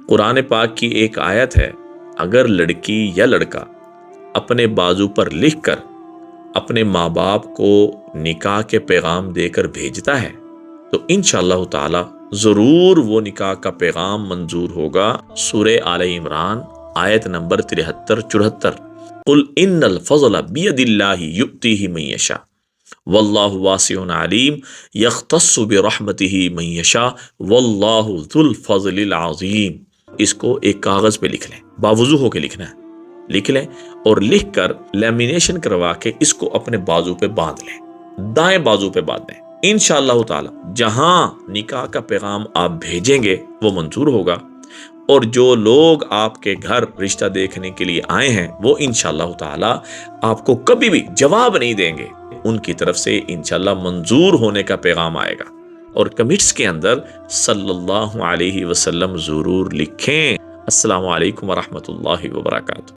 قرآن پاک کی ایک آیت ہے، اگر لڑکی یا لڑکا اپنے بازو پر لکھ کر اپنے ماں باپ کو نکاح کے پیغام دے کر بھیجتا ہے تو انشاءاللہ تعالی ضرور وہ نکاح کا پیغام منظور ہوگا۔ سورہ آل عمران آیت نمبر 73-74، قل ان الفضل بید اللہ یؤتیہ من یشاء واللہ واسع علیم یختص برحمتہ من یشاء واللہ ذو الفضل العظیم۔ اس کو ایک کاغذ پہ لکھ لیں، باوضو ہو کے لکھنا ہے، لکھ لیں اور لکھ کر لیمینیشن کروا کے اس کو اپنے بازو پہ باندھ لیں، دائیں بازو پہ باندھ لیں۔ انشاءاللہ تعالی جہاں نکاح کا پیغام آپ بھیجیں گے وہ منظور ہوگا، اور جو لوگ آپ کے گھر رشتہ دیکھنے کے لیے آئے ہیں وہ انشاءاللہ تعالی آپ کو کبھی بھی جواب نہیں دیں گے، ان کی طرف سے انشاءاللہ منظور ہونے کا پیغام آئے گا۔ اور کمنٹس کے اندر صلی اللہ علیہ وسلم ضرور لکھیں۔ السلام علیکم ورحمۃ اللہ وبرکاتہ۔